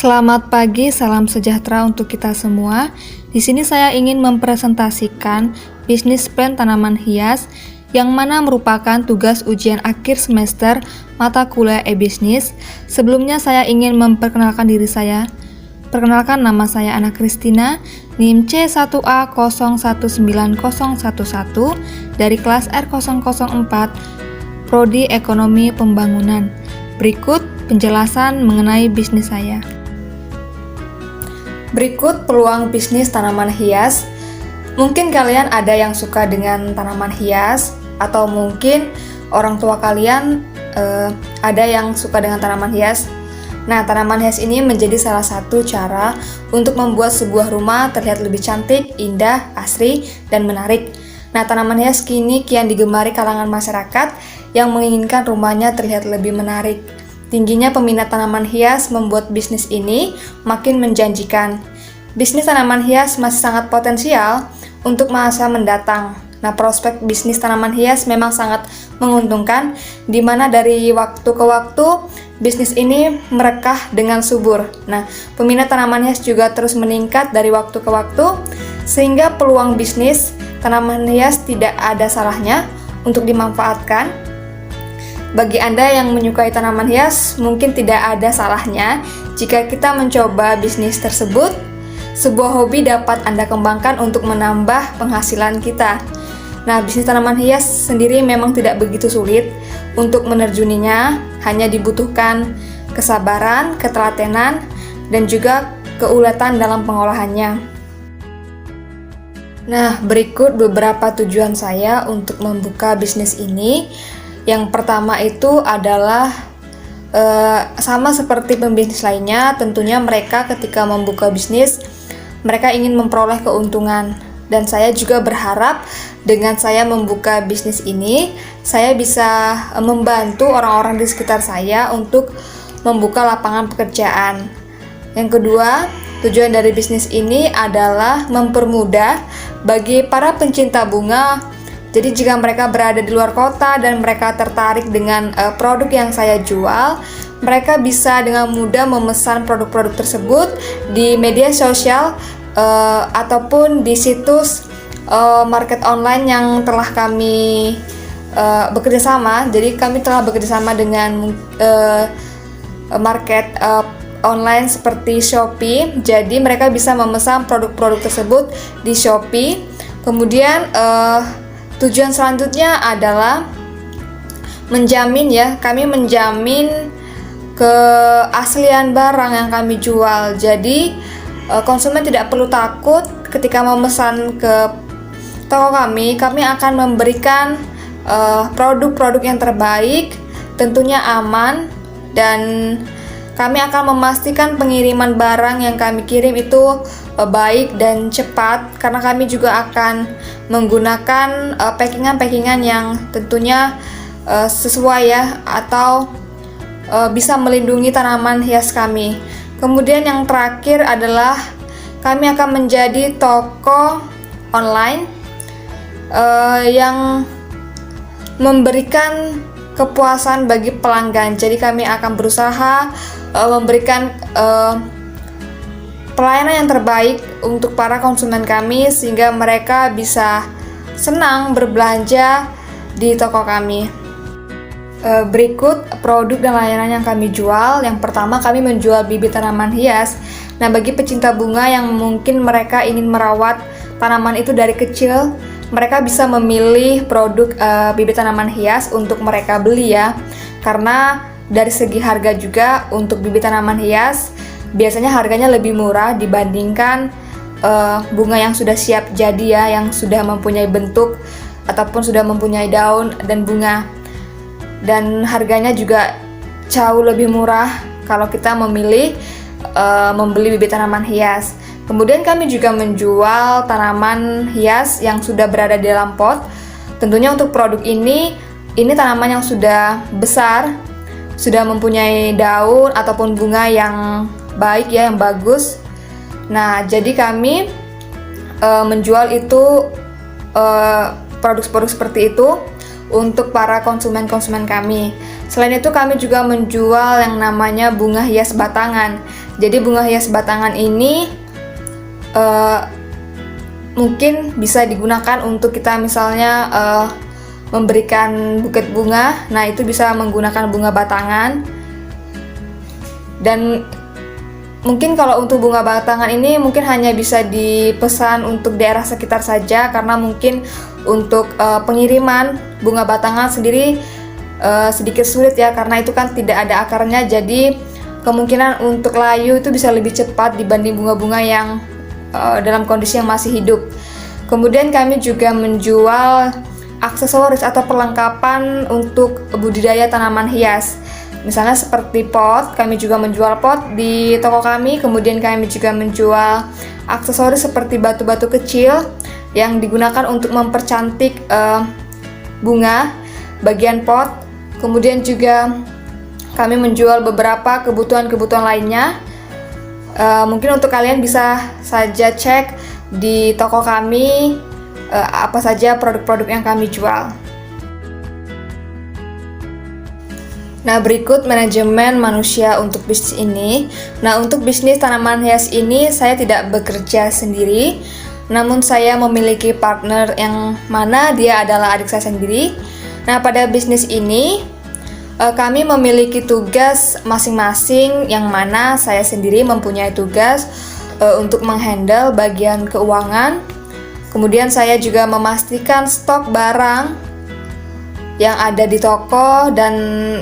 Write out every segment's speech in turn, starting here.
Selamat pagi, salam sejahtera untuk kita semua. Di sini saya ingin mempresentasikan bisnis plan tanaman hias yang mana merupakan tugas ujian akhir semester mata kuliah e-bisnis. Sebelumnya saya ingin memperkenalkan diri saya. Perkenalkan, nama saya Ana Kristina, NIM C1A019011 dari kelas R004, Prodi Ekonomi Pembangunan. Berikut penjelasan mengenai bisnis saya. Berikut peluang bisnis tanaman hias. Mungkin kalian ada yang suka dengan tanaman hias, atau mungkin orang tua kalian ada yang suka dengan tanaman hias. Nah, tanaman hias ini menjadi salah satu cara untuk membuat sebuah rumah terlihat lebih cantik, indah, asri, dan menarik. Nah, tanaman hias kini kian digemari kalangan masyarakat yang menginginkan rumahnya terlihat lebih menarik. Tingginya peminat tanaman hias membuat bisnis ini makin menjanjikan. Bisnis tanaman hias masih sangat potensial untuk masa mendatang. Nah, prospek bisnis tanaman hias memang sangat menguntungkan, di mana dari waktu ke waktu bisnis ini merekah dengan subur. Nah, peminat tanaman hias juga terus meningkat dari waktu ke waktu, sehingga peluang bisnis tanaman hias tidak ada salahnya untuk dimanfaatkan. Bagi Anda yang menyukai tanaman hias, mungkin tidak ada salahnya jika kita mencoba bisnis tersebut. Sebuah hobi dapat Anda kembangkan untuk menambah penghasilan kita. Nah, bisnis tanaman hias sendiri memang tidak begitu sulit untuk menerjuninya, hanya dibutuhkan kesabaran, ketelatenan, dan juga keuletan dalam pengolahannya. Nah, berikut beberapa tujuan saya untuk membuka bisnis ini. Yang pertama itu adalah sama seperti pembisnis lainnya, tentunya mereka ketika membuka bisnis, mereka ingin memperoleh keuntungan. Dan saya juga berharap dengan saya membuka bisnis ini, saya bisa membantu orang-orang di sekitar saya untuk membuka lapangan pekerjaan. Yang kedua, tujuan dari bisnis ini adalah mempermudah bagi para pencinta bunga. Jadi jika mereka berada di luar kota dan mereka tertarik dengan produk yang saya jual, mereka bisa dengan mudah memesan produk-produk tersebut di media sosial ataupun di situs market online yang telah kami bekerjasama. Jadi kami telah bekerjasama dengan market online seperti Shopee. Jadi mereka bisa memesan produk-produk tersebut di Shopee. Kemudian tujuan selanjutnya adalah kami menjamin keaslian barang yang kami jual. Jadi konsumen tidak perlu takut ketika memesan ke toko kami akan memberikan produk-produk yang terbaik, tentunya aman, dan kami akan memastikan pengiriman barang yang kami kirim itu baik dan cepat, karena kami juga akan menggunakan packingan-packingan yang tentunya sesuai ya, atau bisa melindungi tanaman hias kami. Kemudian yang terakhir adalah kami akan menjadi toko online yang memberikan kepuasan bagi pelanggan. Jadi kami akan berusaha memberikan pelayanan yang terbaik untuk para konsumen kami, sehingga mereka bisa senang berbelanja di toko kami. Berikut produk dan layanan yang kami jual. Yang pertama, kami menjual bibit tanaman hias. Nah, bagi pecinta bunga yang mungkin mereka ingin merawat tanaman itu dari kecil, mereka bisa memilih produk bibit tanaman hias untuk mereka beli ya. Karena dari segi harga juga untuk bibit tanaman hias biasanya harganya lebih murah dibandingkan bunga yang sudah siap jadi ya, yang sudah mempunyai bentuk ataupun sudah mempunyai daun dan bunga. Dan harganya juga jauh lebih murah kalau kita memilih membeli bibit tanaman hias. Kemudian kami juga menjual tanaman hias yang sudah berada di dalam pot. Tentunya untuk produk ini tanaman yang sudah besar, sudah mempunyai daun ataupun bunga yang baik ya, yang bagus. Nah, jadi kami menjual itu produk-produk seperti itu untuk para konsumen-konsumen kami. Selain itu kami juga menjual yang namanya bunga hias batangan. Jadi bunga hias batangan ini mungkin bisa digunakan untuk kita misalnya memberikan buket bunga. Nah, itu bisa menggunakan bunga batangan. Dan mungkin kalau untuk bunga batangan ini mungkin hanya bisa dipesan untuk daerah sekitar saja, karena mungkin untuk pengiriman bunga batangan sendiri sedikit sulit ya, karena itu kan tidak ada akarnya. Jadi kemungkinan untuk layu itu bisa lebih cepat dibanding bunga-bunga yang dalam kondisi yang masih hidup. Kemudian kami juga menjual aksesoris atau perlengkapan untuk budidaya tanaman hias. Misalnya seperti pot, kami juga menjual pot di toko kami. Kemudian kami juga menjual aksesoris seperti batu-batu kecil yang digunakan untuk mempercantik bunga bagian pot. Kemudian juga kami menjual beberapa kebutuhan-kebutuhan lainnya. Mungkin untuk kalian bisa saja cek di toko kami apa saja produk-produk yang kami jual. Nah, berikut manajemen manusia untuk bisnis ini. Nah, untuk bisnis tanaman hias ini saya tidak bekerja sendiri, namun saya memiliki partner yang mana dia adalah adik saya sendiri. Nah, pada bisnis ini kami memiliki tugas masing-masing, yang mana saya sendiri mempunyai tugas untuk menghandle bagian keuangan. Kemudian saya juga memastikan stok barang yang ada di toko, dan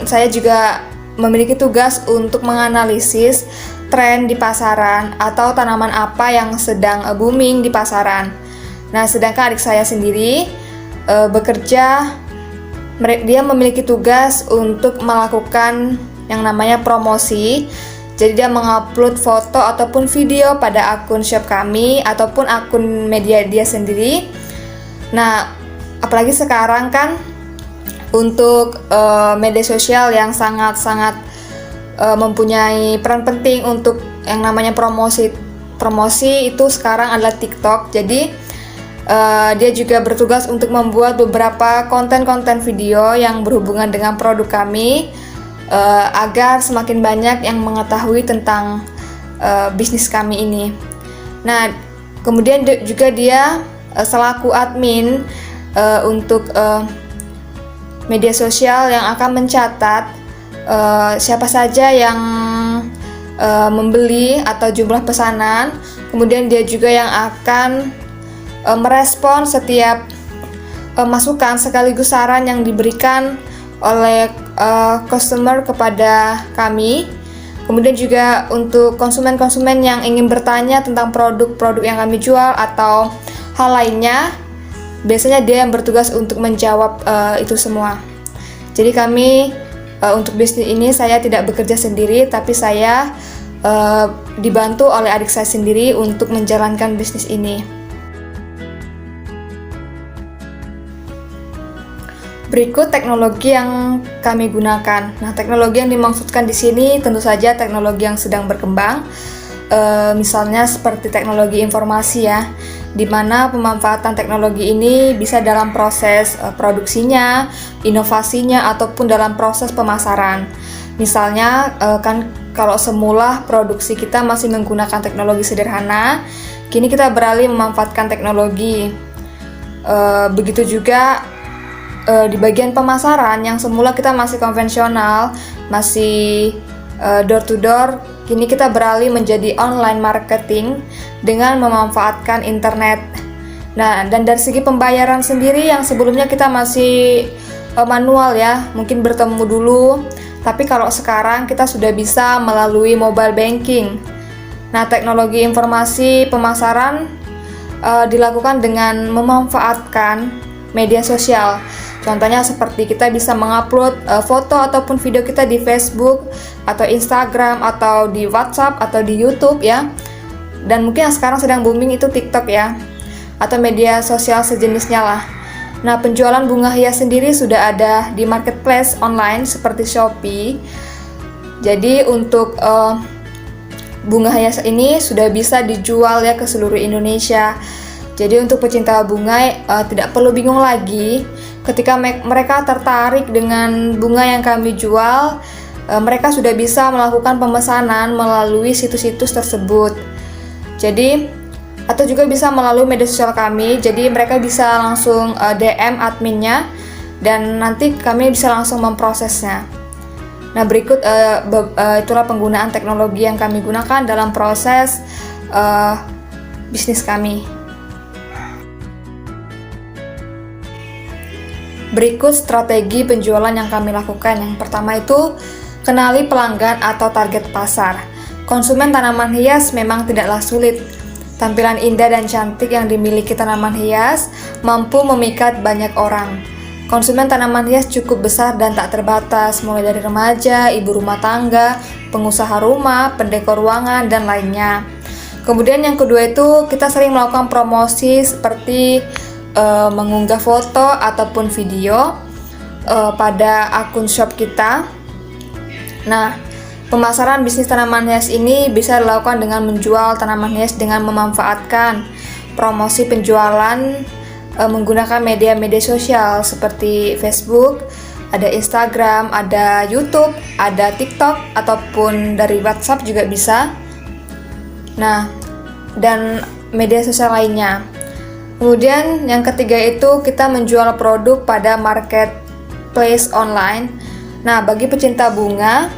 saya juga memiliki tugas untuk menganalisis tren di pasaran atau tanaman apa yang sedang booming di pasaran. Nah, sedangkan adik saya sendiri bekerja, dia memiliki tugas untuk melakukan yang namanya promosi. Jadi dia mengupload foto ataupun video pada akun shop kami ataupun akun media dia sendiri. Nah, apalagi sekarang kan untuk media sosial yang sangat-sangat mempunyai peran penting untuk yang namanya promosi itu sekarang adalah TikTok. Jadi dia juga bertugas untuk membuat beberapa konten-konten video yang berhubungan dengan produk kami, agar semakin banyak yang mengetahui tentang bisnis kami ini. Nah, kemudian juga dia selaku admin untuk media sosial yang akan mencatat siapa saja yang membeli atau jumlah pesanan. Kemudian dia juga yang akan merespon setiap masukan sekaligus saran yang diberikan oleh customer kepada kami. Kemudian juga untuk konsumen-konsumen yang ingin bertanya tentang produk-produk yang kami jual atau hal lainnya, biasanya dia yang bertugas untuk menjawab itu semua. Jadi kami untuk bisnis ini saya tidak bekerja sendiri, tapi saya dibantu oleh adik saya sendiri untuk menjalankan bisnis ini. Berikut teknologi yang kami gunakan. Nah, teknologi yang dimaksudkan di sini tentu saja teknologi yang sedang berkembang. Misalnya seperti teknologi informasi ya, di mana pemanfaatan teknologi ini bisa dalam proses produksinya, inovasinya, ataupun dalam proses pemasaran. Misalnya kan kalau semula produksi kita masih menggunakan teknologi sederhana, kini kita beralih memanfaatkan teknologi. Begitu juga di bagian pemasaran yang semula kita masih konvensional, masih door to door, kini kita beralih menjadi online marketing dengan memanfaatkan internet. Nah, dan dari segi pembayaran sendiri yang sebelumnya kita masih manual ya, mungkin bertemu dulu, tapi kalau sekarang kita sudah bisa melalui mobile banking. Nah, teknologi informasi pemasaran dilakukan dengan memanfaatkan media sosial. Contohnya seperti kita bisa mengupload foto ataupun video kita di Facebook atau Instagram atau di WhatsApp atau di YouTube ya. Dan mungkin yang sekarang sedang booming itu TikTok ya, atau media sosial sejenisnya lah. Nah, penjualan bunga hias sendiri sudah ada di marketplace online seperti Shopee. Jadi untuk bunga hias ini sudah bisa dijual ya ke seluruh Indonesia. Jadi untuk pecinta bunga tidak perlu bingung lagi ketika mereka tertarik dengan bunga yang kami jual. mereka sudah bisa melakukan pemesanan melalui situs-situs tersebut. Jadi, atau juga bisa melalui media sosial kami. Jadi mereka bisa langsung DM adminnya dan nanti kami bisa langsung memprosesnya. Nah, berikut itulah penggunaan teknologi yang kami gunakan dalam proses bisnis kami. Berikut strategi penjualan yang kami lakukan. Yang pertama itu, kenali pelanggan atau target pasar. Konsumen tanaman hias memang tidaklah sulit. Tampilan indah dan cantik yang dimiliki tanaman hias mampu memikat banyak orang. Konsumen tanaman hias cukup besar dan tak terbatas, mulai dari remaja, ibu rumah tangga, pengusaha rumah, pendekor ruangan, dan lainnya. Kemudian yang kedua itu, kita sering melakukan promosi seperti mengunggah foto ataupun video pada akun shop kita. Nah, pemasaran bisnis tanaman hias ini bisa dilakukan dengan menjual tanaman hias dengan memanfaatkan promosi penjualan menggunakan media-media sosial seperti Facebook, ada Instagram, ada YouTube, ada TikTok, ataupun dari WhatsApp juga bisa. Nah, dan media sosial lainnya. Kemudian yang ketiga itu kita menjual produk pada marketplace online. Nah, bagi pecinta bunga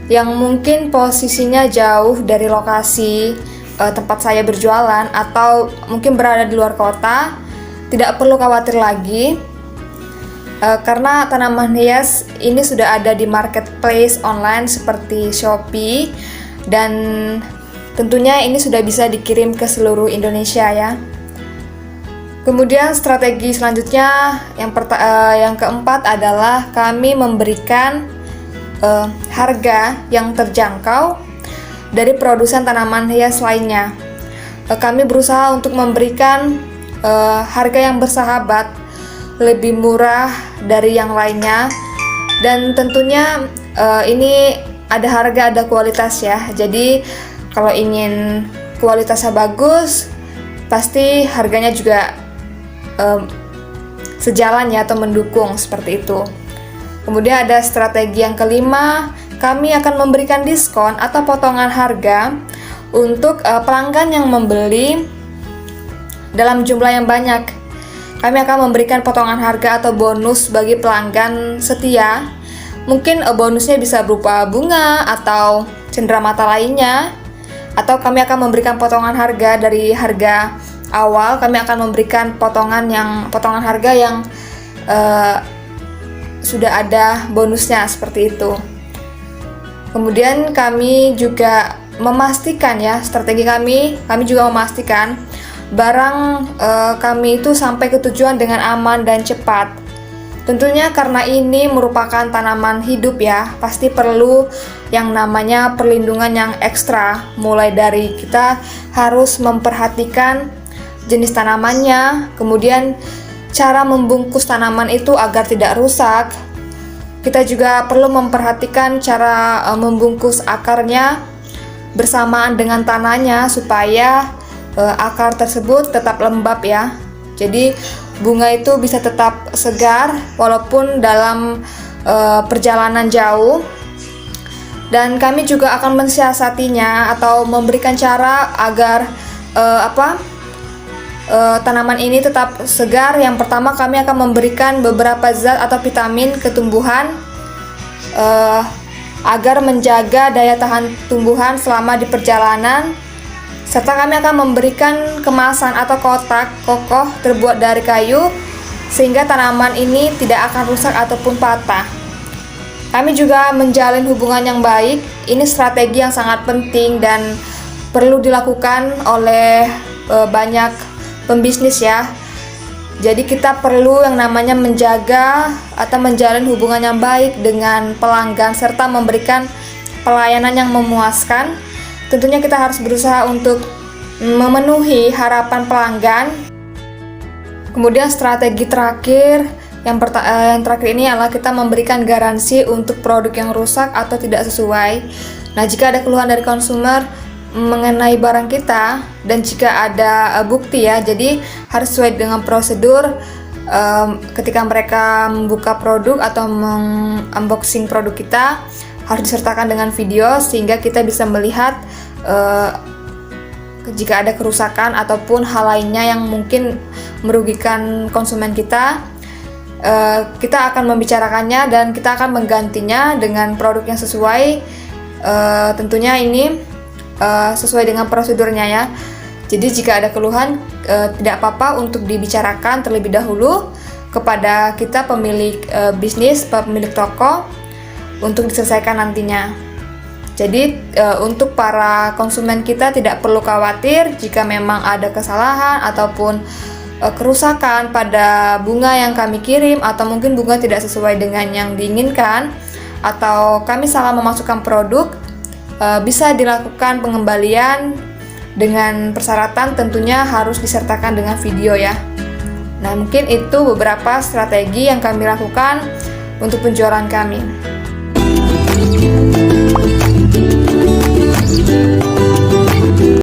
yang mungkin posisinya jauh dari lokasi tempat saya berjualan atau mungkin berada di luar kota, tidak perlu khawatir lagi karena tanaman hias ini sudah ada di marketplace online seperti Shopee, dan tentunya ini sudah bisa dikirim ke seluruh Indonesia ya. Kemudian strategi selanjutnya yang keempat adalah kami memberikan harga yang terjangkau dari produsen tanaman hias lainnya. Kami berusaha untuk memberikan harga yang bersahabat, lebih murah dari yang lainnya, dan tentunya ini ada harga ada kualitas ya. Jadi kalau ingin kualitasnya bagus, pasti harganya juga sejalan ya atau mendukung seperti itu. Kemudian ada strategi yang kelima, kami akan memberikan diskon atau potongan harga untuk pelanggan yang membeli dalam jumlah yang banyak. Kami akan memberikan potongan harga atau bonus bagi pelanggan setia. Mungkin bonusnya bisa berupa bunga atau cenderamata lainnya, atau kami akan memberikan potongan harga dari harga awal. Kami akan memberikan potongan harga yang sudah ada bonusnya seperti itu. Kemudian kami juga memastikan ya, strategi kami juga memastikan barang kami itu sampai ke tujuan dengan aman dan cepat. Tentunya karena ini merupakan tanaman hidup ya, pasti perlu yang namanya perlindungan yang ekstra. Mulai dari kita harus memperhatikan jenis tanamannya, kemudian cara membungkus tanaman itu agar tidak rusak. Kita juga perlu memperhatikan cara membungkus akarnya bersamaan dengan tanahnya supaya akar tersebut tetap lembab ya. Jadi bunga itu bisa tetap segar walaupun dalam perjalanan jauh. Dan kami juga akan mensiasatinya atau memberikan cara agar tanaman ini tetap segar. Yang pertama, kami akan memberikan beberapa zat atau vitamin ke tumbuhan agar menjaga daya tahan tumbuhan selama di perjalanan, serta kami akan memberikan kemasan atau kotak kokoh terbuat dari kayu sehingga tanaman ini tidak akan rusak ataupun patah. Kami juga menjalin hubungan yang baik. Ini strategi yang sangat penting dan perlu dilakukan oleh banyak pembisnis ya. Jadi kita perlu yang namanya menjaga atau menjalin hubungan yang baik dengan pelanggan serta memberikan pelayanan yang memuaskan. Tentunya kita harus berusaha untuk memenuhi harapan pelanggan. Kemudian strategi terakhir yang terakhir ini adalah kita memberikan garansi untuk produk yang rusak atau tidak sesuai. Nah, jika ada keluhan dari konsumer mengenai barang kita dan jika ada bukti ya, jadi harus sesuai dengan prosedur, ketika mereka membuka produk atau unboxing produk kita harus disertakan dengan video sehingga kita bisa melihat jika ada kerusakan ataupun hal lainnya yang mungkin merugikan konsumen kita. Kita akan membicarakannya dan kita akan menggantinya dengan produk yang sesuai. Tentunya ini sesuai dengan prosedurnya ya. Jadi jika ada keluhan tidak apa-apa untuk dibicarakan terlebih dahulu kepada kita pemilik bisnis, pemilik toko untuk diselesaikan nantinya. Jadi untuk para konsumen kita tidak perlu khawatir jika memang ada kesalahan ataupun kerusakan pada bunga yang kami kirim, atau mungkin bunga tidak sesuai dengan yang diinginkan, atau kami salah memasukkan produk, bisa dilakukan pengembalian dengan persyaratan tentunya harus disertakan dengan video ya. Nah, mungkin itu beberapa strategi yang kami lakukan untuk penjualan kami.